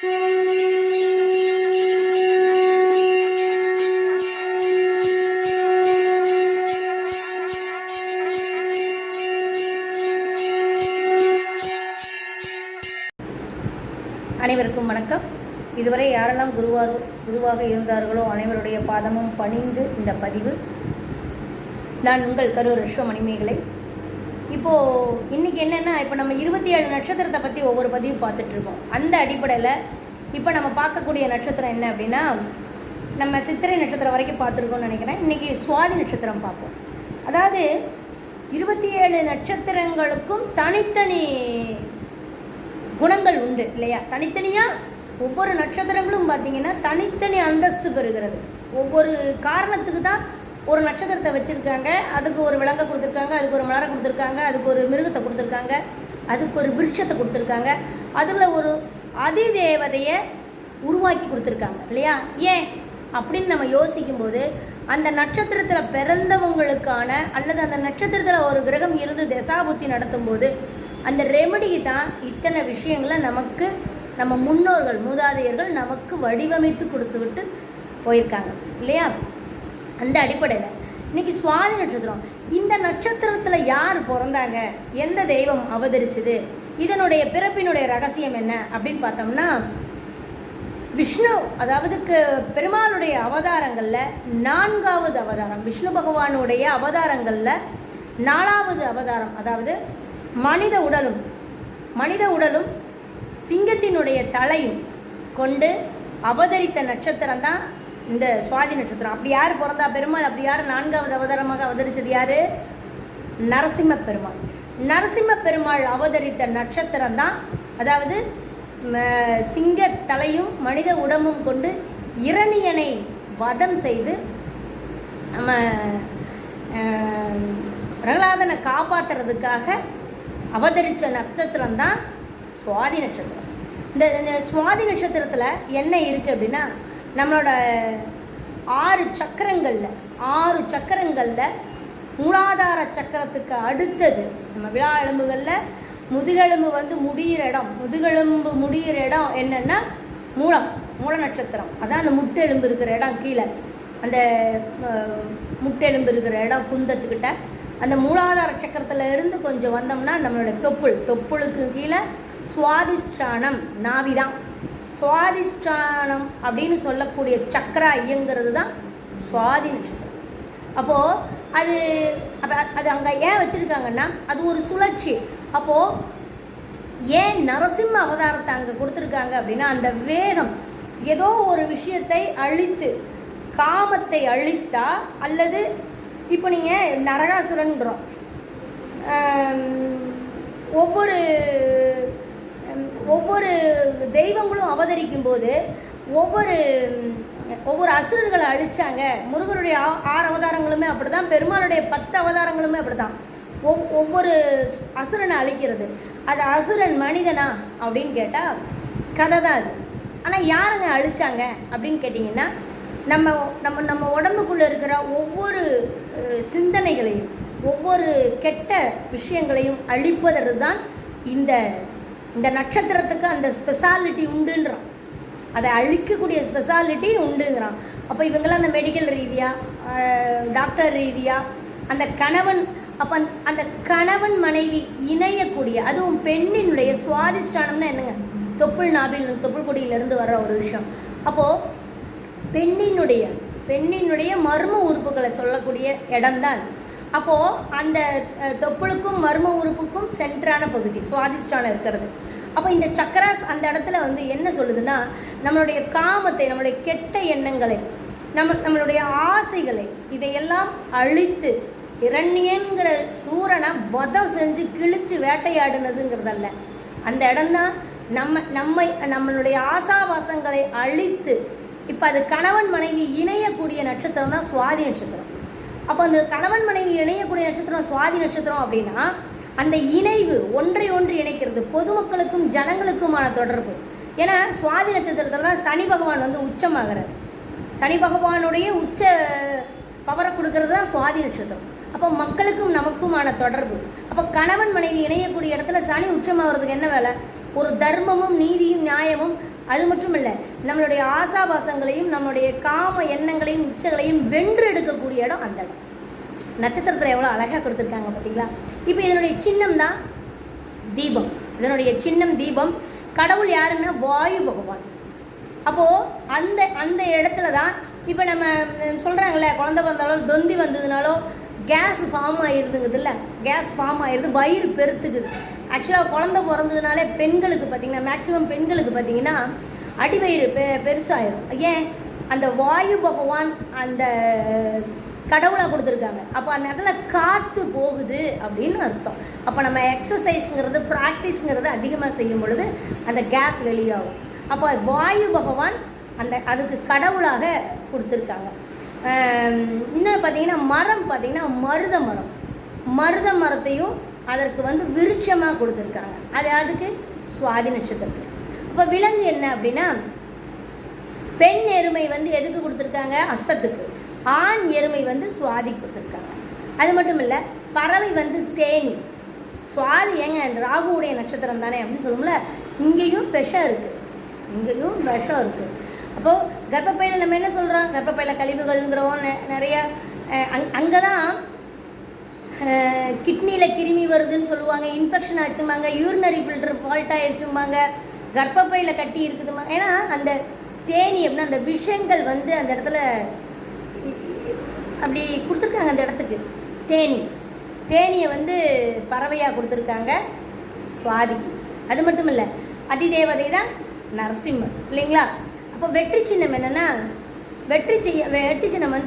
அனைவருக்கும் வணக்கம். இதுவரை யாரெல்லாம் குருவாக இருந்தார்களோ அனைவருடைய பாதமும் பணிந்து இந்த பதிவு. நான் உங்கள் கரூர் மணிமேகலை. இப்போது இன்றைக்கி என்னென்னா, இப்போ நம்ம 27 நட்சத்திரத்தை பற்றி ஒவ்வொரு பதிவு பார்த்துட்ருக்கோம். அந்த அடிப்படையில் இப்போ நம்ம பார்க்கக்கூடிய நட்சத்திரம் என்ன அப்படின்னா, நம்ம சித்திரை நட்சத்திரம் வரைக்கும் பார்த்துருக்கோம்னு நினைக்கிறேன். இன்றைக்கி சுவாதி நட்சத்திரம் பார்ப்போம். அதாவது 27 நட்சத்திரங்களுக்கும் தனித்தனி குணங்கள் உண்டு இல்லையா? தனித்தனியாக ஒவ்வொரு நட்சத்திரங்களும் பார்த்திங்கன்னா தனித்தனி அந்தஸ்து பெறுகிறது. ஒவ்வொரு காரணத்துக்கு தான் ஒரு நட்சத்திரத்தை வச்சுருக்காங்க. அதுக்கு ஒரு விலங்கை கொடுத்துருக்காங்க, அதுக்கு ஒரு மலரை கொடுத்துருக்காங்க, அதுக்கு ஒரு மிருகத்தை கொடுத்துருக்காங்க, அதுக்கு ஒரு விருட்சத்தை கொடுத்துருக்காங்க, அதில் ஒரு அதிதேவதையை உருவாக்கி கொடுத்துருக்காங்க இல்லையா? ஏன் அப்படின்னு நம்ம யோசிக்கும்போது, அந்த நட்சத்திரத்தில் பிறந்தவங்களுக்கான அல்லது அந்த நட்சத்திரத்தில் ஒரு கிரகம் இருந்து தசாபுத்தி நடத்தும் போது அந்த ரெமடிக்கு தான் இத்தனை விஷயங்களை நமக்கு நம்ம முன்னோர்கள் மூதாதையர்கள் நமக்கு வடிவமைத்து கொடுத்து விட்டு போயிருக்காங்க இல்லையா? அந்த அடிப்படையில் இன்றைக்கி சுவாதி நட்சத்திரம். இந்த நட்சத்திரத்தில் யார் பிறந்தாங்க, எந்த தெய்வம் அவதரிச்சுது, இதனுடைய பிறப்பினுடைய ரகசியம் என்ன அப்படின்னு பார்த்தோம்னா, விஷ்ணு, அதாவது பெருமாளுடைய அவதாரங்களில் 4வது அவதாரம், விஷ்ணு பகவானுடைய அவதாரங்களில் 4வது அவதாரம், அதாவது மனித உடலும் சிங்கத்தினுடைய தலையும் கொண்டு அவதரித்த நட்சத்திரம் தான் இந்த சுவாதி நட்சத்திரம். அப்படி யார் பிறந்தா பெருமாள்? அப்படி யார் 4வது அவதாரமாக அவதரித்தது? யார்? நரசிம்ம பெருமாள். நரசிம்ம பெருமாள் அவதரித்த நட்சத்திரம் தான், அதாவது சிங்க தலையும் மனித உடம்பும் கொண்டு இரணியனை வதம் செய்து நம்ம பிரகலாதனை காப்பாற்றுறதுக்காக அவதரித்த நட்சத்திரம் தான் சுவாதி நட்சத்திரம். இந்த சுவாதி நட்சத்திரத்தில் என்ன இருக்குது அப்படின்னா, நம்மளோட 6 சக்கரங்களில் மூலாதார சக்கரத்துக்கு அடுத்தது நம்ம விழா எலும்புகளில் முதுகெலும்பு முடிகிற இடம் என்னென்னா மூல நட்சத்திரம். அதான் அந்த முட்டெலும்பு இருக்கிற இடம். கீழே அந்த முட்டெலும்பு இருக்கிற இடம் குந்தத்துக்கிட்ட அந்த மூலாதார சக்கரத்தில் இருந்து கொஞ்சம் வந்தோம்னா நம்மளோட தொப்புளுக்கு கீழே சுவாதிஷ்டானம் நாவிதான். சுவாதிஷ்டானம் அப்படின்னு சொல்லக்கூடிய சக்கரா இயங்கிறது தான் சுவாதி நட்சத்திரம். அப்போது அது அங்கே ஏன் வச்சுருக்காங்கன்னா, அது ஒரு சுழற்சி. அப்போது ஏன் நரசிம்ம அவதாரத்தை அங்கே கொடுத்துருக்காங்க அப்படின்னா, அந்த வேகம் ஏதோ ஒரு விஷயத்தை அழித்து, காமத்தை அழித்தா, அல்லது இப்போ நீங்கள் நரகாசுரன்றோம், ஒவ்வொரு தெய்வங்களும் அவதரிக்கும் போது ஒவ்வொரு அசுரர்களை அழிச்சாங்க. முருகருடைய 6 அவதாரங்களுமே அப்படி தான், பெருமாளுடைய 10 அவதாரங்களுமே அப்படி தான். ஒவ்வொரு அசுரனை அழிக்கிறது. அது அசுரன் மனிதனா அப்படின்னு கேட்டால் கதை தான் அது. ஆனால் யாருங்க அழிச்சாங்க அப்படின்னு கேட்டிங்கன்னா, நம்ம உடம்புக்குள்ளே இருக்கிற ஒவ்வொரு சிந்தனைகளையும் ஒவ்வொரு கெட்ட விஷயங்களையும் அழிப்பதற்கு தான் இந்த நட்சத்திரத்துக்கு அந்த ஸ்பெஷாலிட்டி உண்டுன்றான். அதை அழிக்கக்கூடிய ஸ்பெஷாலிட்டி உண்டுங்கிறான். அப்போ இவங்களாம் அந்த மெடிக்கல் ரீதியாக, டாக்டர் ரீதியாக அந்த கணவன் மனைவி இணையக்கூடிய, அதுவும் பெண்ணினுடைய சுவாதிஷ்டானம்னா என்னங்க? தொப்புள் கொடியிலிருந்து வர்ற ஒரு விஷயம். அப்போது பெண்ணினுடைய மர்ம உறுப்புகளை சொல்லக்கூடிய இடம்தான். அப்போது அந்த தொப்புளுக்கும் மர்ம உறுப்புக்கும் சென்டரான பகுதி சுவாதிஷ்டானம் இருக்கிறது. அப்போ இந்த சக்கராஸ் அந்த இடத்துல என்ன சொல்லுதுன்னா, நம்மளுடைய காமத்தை, நம்மளுடைய கெட்ட எண்ணங்களை, நம்மளுடைய ஆசைகளை, இதையெல்லாம் அழித்து இரண்யங்கிற சூரனை வதம் செஞ்சு கிழிச்சு வேட்டையாடுனதுங்கிறதல்ல. அந்த இடம்தான் நம்மளுடைய ஆசாவாசங்களை அழித்து, இப்போ அது கணவன் மனைவி இணையக்கூடிய நட்சத்திரம் தான் சுவாதி நட்சத்திரம். அப்போ அந்த கணவன் மனைவி இணையக்கூடிய நட்சத்திரம் சுவாதி நட்சத்திரம் அப்படின்னா, அந்த இணைவு ஒன்றை ஒன்று இணைக்கிறது, பொதுமக்களுக்கும் ஜனங்களுக்குமான தொடர்பு. ஏன்னா சுவாதி நட்சத்திரத்தில் தான் சனி பகவான் உச்சமாகிறார். சனி பகவானுடைய உச்ச பவரை கொடுக்கறது தான் சுவாதி நட்சத்திரம். அப்போ மக்களுக்கும் நமக்குமான தொடர்பு. அப்போ கணவன் மனைவி இணையக்கூடிய இடத்துல சனி உச்சமாகிறதுக்கு என்ன வேலை? ஒரு தர்மமும் நீதியும் நியாயமும் அது மட்டும் இல்லை, நம்மளுடைய ஆசாபாசங்களையும் நம்மளுடைய காம எண்ணங்களையும் இச்சைகளையும் வென்று எடுக்கக்கூடிய இடம் அந்த இடம். நட்சத்திரத்தில் எவ்வளோ அழகாக கொடுத்துருக்காங்க பார்த்தீங்களா. இப்போ இதனுடைய சின்னம் தான் தீபம். இதனுடைய சின்னம் தீபம். கடவுள் யாருன்னா வாயு பகவான். அப்போது அந்த அந்த இடத்துல தான் இப்போ நம்ம சொல்கிறாங்களே, குழந்தை பிறந்தாலோ தொந்தி வந்ததுனாலோ கேஸ் ஃபார்ம் ஆகிருதுங்குது இல்லை, கேஸ் ஃபார்ம் ஆகிருது, வயிறு பெருத்துக்குது. ஆக்சுவலாக குழந்தை பிறந்ததுனாலே பெண்களுக்கு பார்த்திங்கன்னா, மேக்ஸிமம் பெண்களுக்கு பார்த்திங்கன்னா அடிவயிறு பெருசாகிடும். ஏன்? அந்த வாயு பகவான் அந்த கடவுளாக கொடுத்துருக்காங்க. அப்போ அந்த இடத்துல காற்று போகுது அப்படின்னு அர்த்தம். அப்போ நம்ம எக்ஸசைஸுங்கிறது ப்ராக்டிஸுங்கிறது அதிகமாக செய்யும் பொழுது அந்த கேஸ் வெளியாகும். அப்போ வாயு பகவான் அந்த அதுக்கு கடவுளாக கொடுத்துருக்காங்க. இன்னொன்று பார்த்தீங்கன்னா மரம் பார்த்தீங்கன்னா மருத மரம். மருத மரத்தையும் அதற்கு விருட்சமாக கொடுத்துருக்காங்க. அது அதுக்கு சுவாதி நட்சத்திரத்துக்கு. இப்போ விலங்கு என்ன அப்படின்னா, பெண் எருமை எதுக்கு கொடுத்துருக்காங்க? அஸ்தத்துக்கு. ஆண் எருமை சுவாதி கொடுத்துருக்காங்க. அது மட்டும் இல்லை, பறவை தேனி. சுவாதி ஏங்க ராகுவுடைய நட்சத்திரம் தானே அப்படின்னு சொல்லுவோம்ல, இங்கேயும் விஷம் இருக்குது, இங்கேயும் விஷம் இருக்குது. அப்போது கர்ப்பப்பையில் நம்ம என்ன சொல்கிறோம்? கர்ப்பப்பையில் கழிவுகள்ங்கிறோம் நிறைய. அங்கே தான் கிட்னியில் கிருமி வருதுன்னு சொல்லுவாங்க, இன்ஃபெக்ஷன் ஆச்சுமாங்க, யூரினரி ஃபில்டர் ஃபால்ட் ஆயிடுச்சுமாங்க, கர்ப்பப்பையில் கட்டி இருக்குதுமா. ஏன்னா அந்த தேனி அப்படின்னா அந்த விஷங்கள் அந்த இடத்துல அப்படி கொடுத்துருக்காங்க. அந்த இடத்துக்கு தேனியை பறவையாக கொடுத்துருக்காங்க சுவாதிக்கு. அது மட்டும் இல்லை, அதிதேவதை தான் நரசிம்மர் இல்லைங்களா. அப்போ வெற்றி சின்னம் என்னென்னா, வெற்றி சின்னம்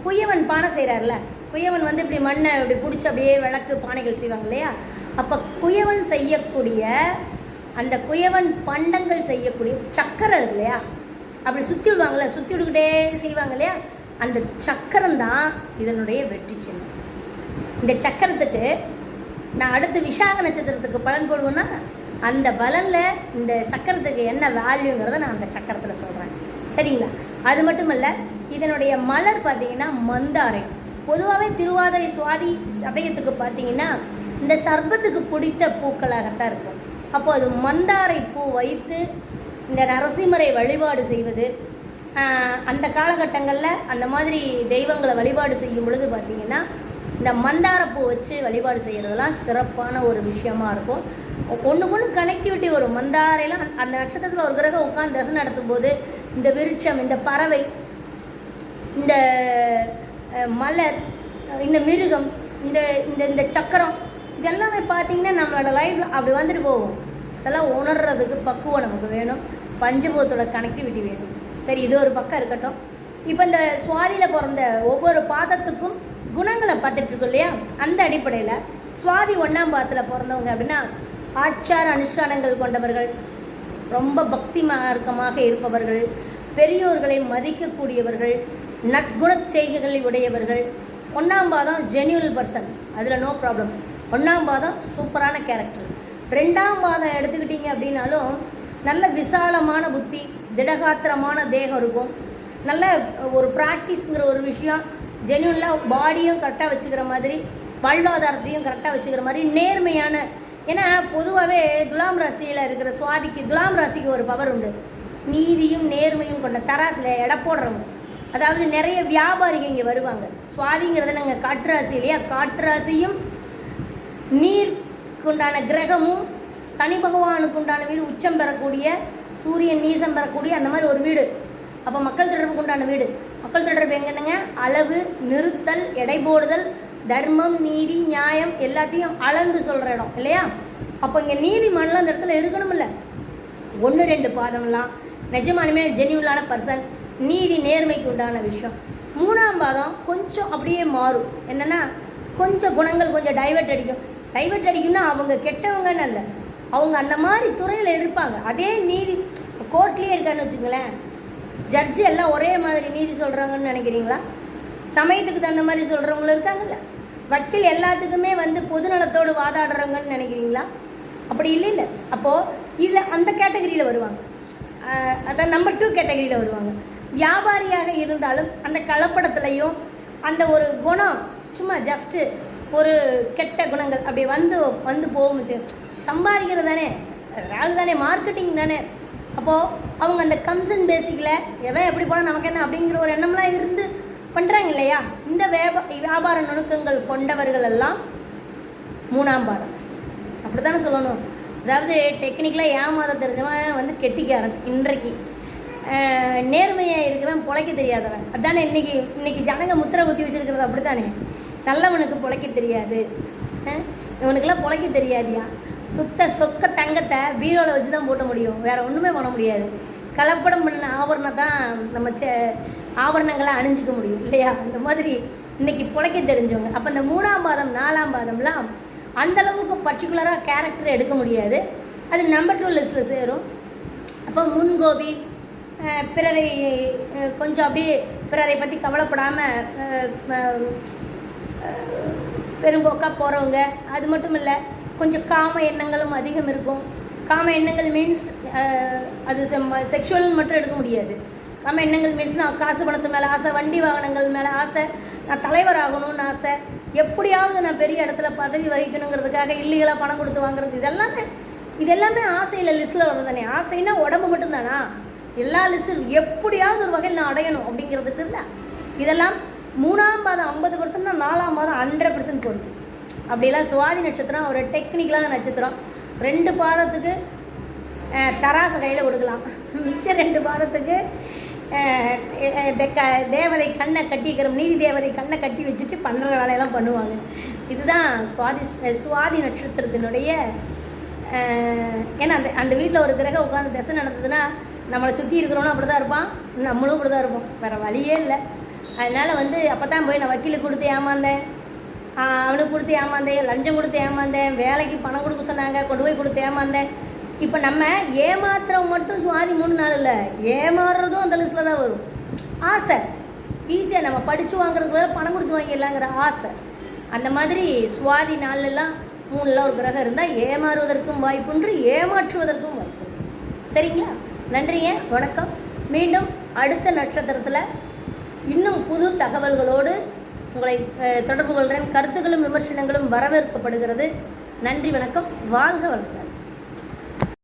குயவன் பானை செய்கிறார்ல, குயவன் இப்படி மண்ணை இப்படி பிடிச்சி அப்படியே விளக்கு பானைகள் செய்வாங்க இல்லையா. அப்போ குயவன் செய்யக்கூடிய அந்த குயவன் பண்டங்கள் செய்யக்கூடிய சக்கரம் இருக்கு இல்லையா, அப்படி சுற்றி விடுவாங்கள்ல, சுற்றி விட்டுக்கிட்டே செய்வாங்க இல்லையா, அந்த சக்கரம் தான் இதனுடைய வெற்றி சின்னம். இந்த சக்கரத்துக்கு நான் அடுத்து விஷாக நட்சத்திரத்துக்கு பலன் போடுவேன்னா, அந்த பலனில் இந்த சக்கரத்துக்கு என்ன வேல்யூங்கிறத நான் அந்த சக்கரத்தில் சொல்கிறேன், சரிங்களா. அது மட்டும் இல்லை, இதனுடைய மலர் பார்த்தீங்கன்னா மந்தாரை. பொதுவாகவே திருவாதிரை சுவாதி சதயத்துக்கு பார்த்தீங்கன்னா இந்த சர்பத்துக்கு பிடித்த பூக்களாகத்தான் இருக்கும். அப்போ அது மந்தாரை பூ வைத்து இந்த நரசிம்மரை வழிபாடு செய்வது, அந்த காலகட்டங்களில் அந்த மாதிரி தெய்வங்களை வழிபாடு செய்யும் பொழுது பார்த்திங்கன்னா இந்த மந்தாரப்பூ வச்சு வழிபாடு செய்கிறதெல்லாம் சிறப்பான ஒரு விஷயமா இருக்கும். ஒன்று கனெக்டிவிட்டி வரும். மந்தாரையில் அந்த நட்சத்திரத்தில் ஒரு கிரகம் உட்காந்து தசை நடத்தும் போது இந்த விருட்சம், இந்த பறவை, இந்த மலர், இந்த மிருகம், இந்த இந்த இந்த சக்கரம், இதெல்லாமே பார்த்தீங்கன்னா நம்மளோட லைஃப்பில் அப்படி வந்துட்டு போகும். இதெல்லாம் உணர்றதுக்கு பக்குவம் நமக்கு வேணும், பஞ்சபூதத்தோட கனெக்டிவிட்டி வேணும். சரி, இது ஒரு பக்கம் இருக்கட்டும். இப்போ இந்த சுவாதியில் பிறந்த ஒவ்வொரு பாதத்துக்கும் குணங்களை பார்த்துட்ருக்கோம் இல்லையா. அந்த அடிப்படையில் சுவாதி 1ஆம் பாதத்தில் பிறந்தவங்க அப்படின்னா ஆச்சார அனுஷ்டானங்கள் கொண்டவர்கள், ரொம்ப பக்தி மார்க்கமாக இருப்பவர்கள், பெரியோர்களை மதிக்கக்கூடியவர்கள், நற்குண செய்கைகளை உடையவர்கள். 1ஆம் பாதம் ஜென்யூல் பர்சன், அதில் நோ ப்ராப்ளம். 1ஆம் பாதம் சூப்பரான கேரக்டர். 2ஆம் பாதம் எடுத்துக்கிட்டிங்க அப்படின்னாலும் நல்ல விசாலமான புத்தி, திடகாத்திரமான தேகம் இருக்கும். நல்ல ஒரு ப்ராக்டிஸுங்கிற ஒரு விஷயம், ஜென்யூன்லாம் பாடியும் கரெக்டாக வச்சுக்கிற மாதிரி, வாழ்வாதாரத்தையும் கரெக்டாக வச்சுக்கிற மாதிரி, நேர்மையான. ஏன்னா பொதுவாகவே துலாம் ராசியில் இருக்கிற சுவாதிக்கு, துலாம் ராசிக்கு ஒரு பவர் உண்டு, நீதியும் நேர்மையும் கொண்ட தராசில் எடை போடுறவங்க. அதாவது நிறைய வியாபாரிகள் இங்கே வருவாங்க. சுவாதிங்கிறத நாங்கள் காற்று ராசி இல்லையா, காற்று ராசியும் நீருக்குண்டான கிரகமும் சனி பகவானுக்கு உண்டான வீடு, உச்சம் பெறக்கூடிய சூரியன் நீசம் பெறக்கூடிய அந்த மாதிரி ஒரு வீடு. அப்போ மக்கள் தொடர்புக்கு உண்டான வீடு. மக்கள் தொடர்பு எங்கன்னுங்க, அளவு, நிறுத்தல், எடை போடுதல், தர்மம், நீதி, நியாயம் எல்லாத்தையும் அளந்து சொல்கிற இடம் இல்லையா. அப்போ இங்கே நீதிமான்லாம் அந்த இடத்துல இருக்கணும் இல்லை. 1-2 பாதம்லாம் நிஜமானுமே ஜென்யூலான பர்சன், நீதி நேர்மைக்கு உண்டான விஷயம். 3ஆம் பாதம் கொஞ்சம் அப்படியே மாறும். என்னென்னா கொஞ்சம் குணங்கள் கொஞ்சம் டைவர்ட் அடிக்கும். டைவர்ட் அடிக்கும்னா அவங்க கெட்டவங்கன்னு இல்லை, அவங்க அந்த மாதிரி துறையில் இருப்பாங்க. அதே நீதி கோர்ட்லேயே இருக்கான்னு வச்சுங்களேன், ஜட்ஜி எல்லாம் ஒரே மாதிரி நீதி சொல்கிறாங்கன்னு நினைக்கிறீங்களா? சமயத்துக்கு தகுந்த மாதிரி சொல்கிறவங்களும் இருக்காங்கல்ல. வக்கீல் எல்லாத்துக்குமே பொதுநலத்தோடு வாதாடுறாங்கன்னு நினைக்கிறீங்களா? அப்படி இல்லை. அப்போது இதில் அந்த கேட்டகரியில் வருவாங்க. அதான் நம்பர் 2 கேட்டகரியில் வருவாங்க. வியாபாரியாக இருந்தாலும் அந்த கலப்படத்துலையும் அந்த ஒரு குணம், சும்மா ஜஸ்ட்டு ஒரு கெட்ட குணங்கள் அப்படி வந்து போகும். சம்பாதிக்கிறது தானே ராகு தானே, மார்க்கெட்டிங் தானே. அப்போது அவங்க அந்த கம்சன் பேசிக்கில் எவன் எப்படி போனால் நமக்கு என்ன அப்படிங்கிற ஒரு எண்ணம்லாம் இருந்து பண்ணுறாங்க இல்லையா. இந்த வியாபார நுணுக்கங்கள் கொண்டவர்கள் எல்லாம் 3ஆம் பாதம் அப்படி தானே சொல்லணும். அதாவது டெக்னிக்கலாக ஏமாத தெரிஞ்சவன் வந்து கெட்டிக்காரன், இன்றைக்கு நேர்மையாக இருக்கிறவன் பொழைக்க தெரியாதவன். அதானே இன்னைக்கு ஜனங்க முத்திரை குத்தி வச்சுருக்கிறது அப்படி தானே. நல்லவனுக்கு பொழைக்க தெரியாது, இவனுக்கெல்லாம் பொழைக்க தெரியாதியா. சொக்க தங்கத்தை பீரோவில் வச்சு தான் போட்ட முடியும், வேறு ஒன்றுமே பண்ண முடியாது. கலப்படம் பண்ண ஆபரணம் தான் நம்ம ஆபரணங்களை அணிஞ்சிக்க முடியும் இல்லையா. அந்த மாதிரி இன்றைக்கி பொழைக்க தெரிஞ்சவங்க. அப்போ இந்த 3ஆம் பாதம் 4ஆம் பாதம்லாம் அந்தளவுக்கு பர்டிகுலராக கேரக்டர் எடுக்க முடியாது, அது நம்பர் 2 லிஸ்ட்டில் சேரும். அப்போ முன்கோபி, பிறரை கொஞ்சம் அப்படியே பிறரை பற்றி கவலைப்படாமல் பெரும்போக்காக போகிறவங்க. அது மட்டும் இல்லை, கொஞ்சம் காம எண்ணங்களும் அதிகம் இருக்கும். காம எண்ணங்கள் மீன்ஸ் அது செக்ஷுவல்னு மட்டும் எடுக்க முடியாது. காம எண்ணங்கள் மீன்ஸ் நான் காசு பணத்து மேலே ஆசை, வண்டி வாகனங்கள் மேலே ஆசை, நான் தலைவர் ஆகணும்னு ஆசை, எப்படியாவது நான் பெரிய இடத்துல பதவி வகிக்கணுங்கிறதுக்காக இல்லீகலாக பணம் கொடுத்து வாங்குறது, இதெல்லாமே ஆசையில் லிஸ்ட்டில் வரும் தானே. ஆசைன்னா உடம்பு மட்டும்தானா, எல்லா லிஸ்ட்டும் எப்படியாவது ஒரு வகையில் நான் அடையணும் அப்படிங்கிறதுக்கு இல்லை. இதெல்லாம் 3ஆம் பாதம் 50% தான், 4ஆம் பாதம் 100% போகும். அப்படிலாம் சுவாதி நட்சத்திரம் ஒரு டெக்னிக்கலான நட்சத்திரம். 2 பாதத்துக்கு தராசை கையில் கொடுக்கலாம், மிச்சம் 2 பாதத்துக்கு தேவதை கண்ணை கட்டிக்கிற நீதி தேவதை கண்ணை கட்டி வச்சுட்டு பண்ணுற வேலையெல்லாம் பண்ணுவாங்க. இதுதான் சுவாதி நட்சத்திரத்தினுடைய. ஏன்னா அந்த வீட்டில் ஒரு கிரகம் உட்காந்து தசை நடந்ததுன்னா நம்மளை சுற்றி இருக்கிறவனும் அப்படி தான் இருப்பான், நம்மளும் அப்படி தான் இருப்போம், வேறு வழியே இல்லை. அதனால் வந்து அப்போ தான் போய் நான் வக்கீலுக்கு கொடுத்து ஏமாந்தேன், அவனுக்கு கொடுத்து ஏமாந்தேன், லஞ்சம் கொடுத்து ஏமாந்தேன், வேலைக்கு பணம் கொடுக்க சொன்னாங்க கொண்டு போய் கொடுத்து ஏமாந்தேன். இப்போ நம்ம ஏமாத்துறவங்க மட்டும் சுவாதி 3 நாள் இல்லை, ஏமாறுறதும் அந்த லிஸ்ட்டில் தான் வரும். ஆசை ஈஸியாக நம்ம படித்து வாங்குறதுக்கு வேறு பணம் கொடுத்து வாங்கிடலாங்கிற ஆசை. அந்த மாதிரி சுவாதி நாள்லாம் 3ல் ஒரு கிரகம் இருந்தால் ஏமாறுவதற்கும் வாய்ப்புன்று, ஏமாற்றுவதற்கும் வாய்ப்பு. சரிங்களா? நன்றிங்க, வணக்கம். மீண்டும் அடுத்த நட்சத்திரத்தில் இன்னும் புது தகவல்களோடு உங்களை தொடர்பு கொள்கிறேன். கருத்துக்களும் விமர்சனங்களும் வரவேற்கப்படுகிறது. நன்றி, வணக்கம், வாழ்க வளர்க.